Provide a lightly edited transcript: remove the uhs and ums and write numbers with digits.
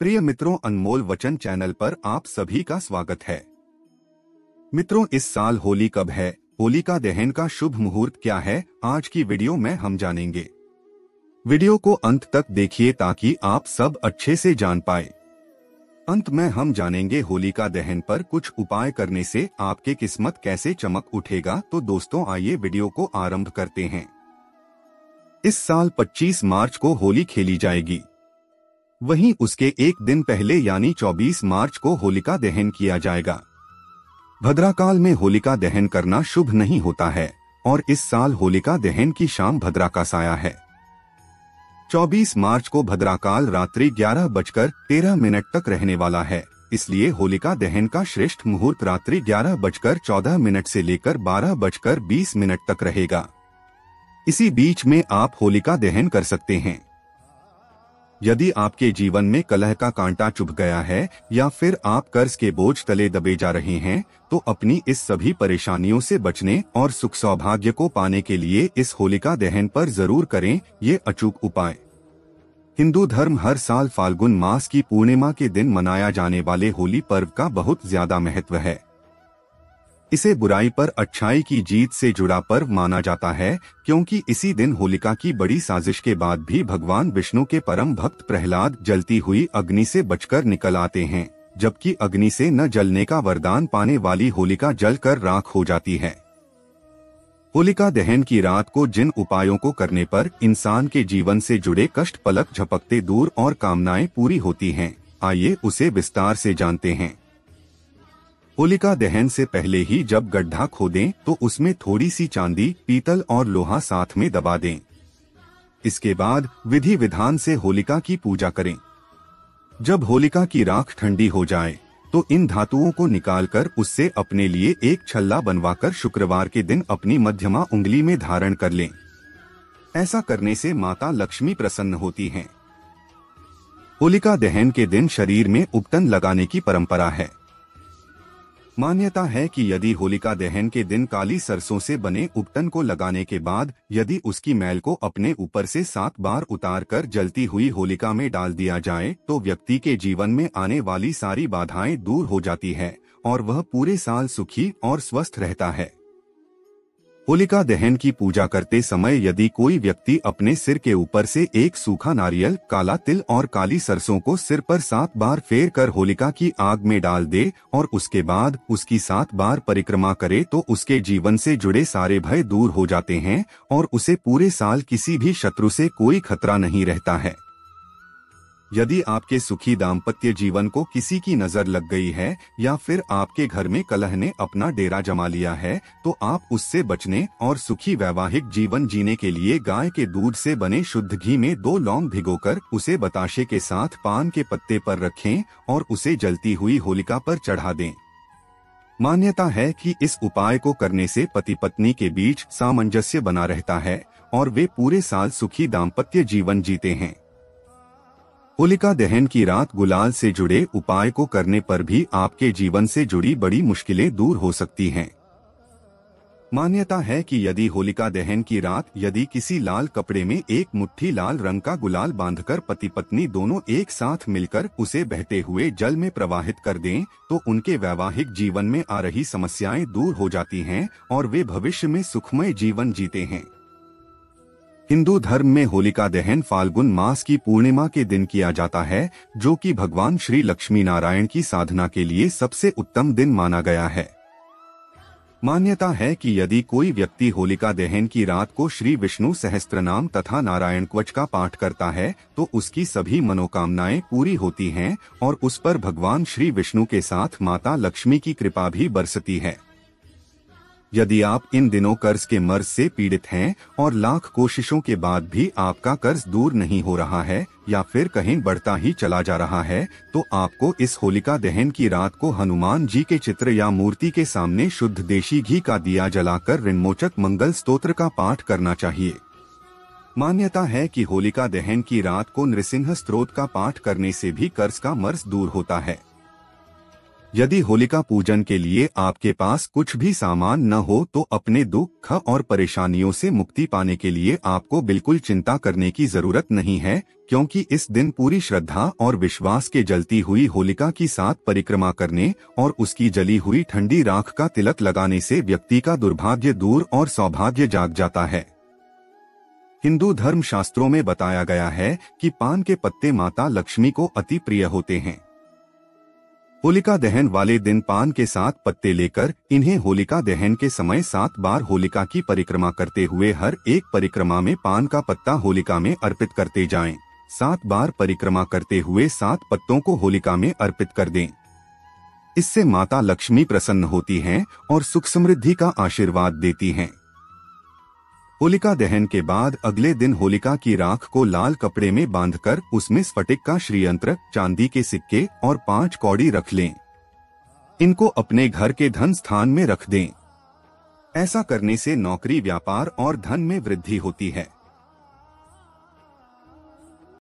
प्रिय मित्रों, अनमोल वचन चैनल पर आप सभी का स्वागत है। मित्रों, इस साल होली कब है? होलिका दहन का शुभ मुहूर्त क्या है? आज की वीडियो में हम जानेंगे। वीडियो को अंत तक देखिए ताकि आप सब अच्छे से जान पाए। अंत में हम जानेंगे होलिका दहन पर कुछ उपाय करने से आपके किस्मत कैसे चमक उठेगा। तो दोस्तों, आइए वीडियो को आरंभ करते हैं। इस साल 25 मार्च को होली खेली जाएगी। वहीं उसके एक दिन पहले यानी 24 मार्च को होलिका दहन किया जाएगा। भद्राकाल में होलिका दहन करना शुभ नहीं होता है और इस साल होलिका दहन की शाम भद्रा का साया है। 24 मार्च को भद्राकाल रात्रि 11:13 तक रहने वाला है, इसलिए होलिका दहन का श्रेष्ठ मुहूर्त रात्रि 11:14 से लेकर 12:20 तक रहेगा। इसी बीच में आप होलिका दहन कर सकते हैं। यदि आपके जीवन में कलह का कांटा चुभ गया है या फिर आप कर्ज के बोझ तले दबे जा रहे हैं, तो अपनी इस सभी परेशानियों से बचने और सुख सौभाग्य को पाने के लिए इस होलिका दहन पर जरूर करें ये अचूक उपाय। हिंदू धर्म हर साल फाल्गुन मास की पूर्णिमा के दिन मनाया जाने वाले होली पर्व का बहुत ज्यादा महत्व है। इसे बुराई पर अच्छाई की जीत से जुड़ा पर्व माना जाता है, क्योंकि इसी दिन होलिका की बड़ी साजिश के बाद भी भगवान विष्णु के परम भक्त प्रहलाद जलती हुई अग्नि से बचकर निकल आते हैं, जबकि अग्नि से न जलने का वरदान पाने वाली होलिका जलकर राख हो जाती है। होलिका दहन की रात को जिन उपायों को करने पर इंसान के जीवन से जुड़े कष्ट पलक झपकते दूर और कामनाएं पूरी होती हैं, आइए उसे विस्तार से जानते हैं। होलिका दहन से पहले ही जब गड्ढा खोदें तो उसमें थोड़ी सी चांदी, पीतल और लोहा साथ में दबा दें। इसके बाद विधि विधान से होलिका की पूजा करें। जब होलिका की राख ठंडी हो जाए तो इन धातुओं को निकालकर उससे अपने लिए एक छल्ला बनवाकर शुक्रवार के दिन अपनी मध्यमा उंगली में धारण कर लें। ऐसा करने से माता लक्ष्मी प्रसन्न होती हैं। होलिका दहन के दिन शरीर में उपटन लगाने की परंपरा है। मान्यता है कि यदि होलिका दहन के दिन काली सरसों से बने उपटन को लगाने के बाद यदि उसकी मैल को अपने ऊपर से 7 बार उतार कर जलती हुई होलिका में डाल दिया जाए तो व्यक्ति के जीवन में आने वाली सारी बाधाएं दूर हो जाती है और वह पूरे साल सुखी और स्वस्थ रहता है। होलिका दहन की पूजा करते समय यदि कोई व्यक्ति अपने सिर के ऊपर से एक सूखा नारियल, काला तिल और काली सरसों को सिर पर 7 बार फेर कर होलिका की आग में डाल दे और उसके बाद उसकी 7 बार परिक्रमा करे तो उसके जीवन से जुड़े सारे भय दूर हो जाते हैं और उसे पूरे साल किसी भी शत्रु से कोई खतरा नहीं रहता है। यदि आपके सुखी दाम्पत्य जीवन को किसी की नजर लग गई है या फिर आपके घर में कलह ने अपना डेरा जमा लिया है, तो आप उससे बचने और सुखी वैवाहिक जीवन जीने के लिए गाय के दूध से बने शुद्ध घी में 2 लौंग भिगोकर उसे बताशे के साथ पान के पत्ते पर रखें और उसे जलती हुई होलिका पर चढ़ा दें। मान्यता है कि इस उपाय को करने से पति पत्नी के बीच सामंजस्य बना रहता है और वे पूरे साल सुखी दाम्पत्य जीवन जीते हैं। होलिका दहन की रात गुलाल से जुड़े उपाय को करने पर भी आपके जीवन से जुड़ी बड़ी मुश्किलें दूर हो सकती हैं। मान्यता है कि यदि होलिका दहन की रात यदि किसी लाल कपड़े में एक मुट्ठी लाल रंग का गुलाल बांधकर पति पत्नी दोनों एक साथ मिलकर उसे बहते हुए जल में प्रवाहित कर दें तो उनके वैवाहिक जीवन में आ रही समस्याएं दूर हो जाती हैं और वे भविष्य में सुखमय जीवन जीते हैं। हिंदू धर्म में होलिका दहन फाल्गुन मास की पूर्णिमा के दिन किया जाता है, जो कि भगवान श्री लक्ष्मी नारायण की साधना के लिए सबसे उत्तम दिन माना गया है। मान्यता है कि यदि कोई व्यक्ति होलिका दहन की रात को श्री विष्णु सहस्त्रनाम तथा नारायण कवच का पाठ करता है तो उसकी सभी मनोकामनाएं पूरी होती हैं और उस पर भगवान श्री विष्णु के साथ माता लक्ष्मी की कृपा भी बरसती है। यदि आप इन दिनों कर्ज के मर्ज से पीड़ित हैं और लाख कोशिशों के बाद भी आपका कर्ज दूर नहीं हो रहा है या फिर कहीं बढ़ता ही चला जा रहा है, तो आपको इस होलिका दहन की रात को हनुमान जी के चित्र या मूर्ति के सामने शुद्ध देशी घी का दिया जलाकर ऋणमोचक मंगल स्तोत्र का पाठ करना चाहिए। मान्यता है कि होलिका दहन की रात को नृसिंह स्तोत्र का पाठ करने से भी कर्ज का मर्ज दूर होता है। यदि होलिका पूजन के लिए आपके पास कुछ भी सामान न हो तो अपने दुख और परेशानियों से मुक्ति पाने के लिए आपको बिल्कुल चिंता करने की जरूरत नहीं है, क्योंकि इस दिन पूरी श्रद्धा और विश्वास के जलती हुई होलिका की 7 परिक्रमा करने और उसकी जली हुई ठंडी राख का तिलक लगाने से व्यक्ति का दुर्भाग्य दूर और सौभाग्य जाग जाता है। हिंदू धर्म शास्त्रों में बताया गया है कि पान के पत्ते माता लक्ष्मी को अति प्रिय होते हैं। होलिका दहन वाले दिन पान के 7 पत्ते लेकर इन्हें होलिका दहन के समय 7 बार होलिका की परिक्रमा करते हुए हर एक परिक्रमा में पान का पत्ता होलिका में अर्पित करते जाएं। 7 बार परिक्रमा करते हुए 7 पत्तों को होलिका में अर्पित कर दें। इससे माता लक्ष्मी प्रसन्न होती हैं और सुख समृद्धि का आशीर्वाद देती हैं। होलिका दहन के बाद अगले दिन होलिका की राख को लाल कपड़े में बांधकर उसमें स्फटिक का श्रीयंत्र, चांदी के सिक्के और 5 कौड़ी रख लें। इनको अपने घर के धन स्थान में रख दें। ऐसा करने से नौकरी, व्यापार और धन में वृद्धि होती है।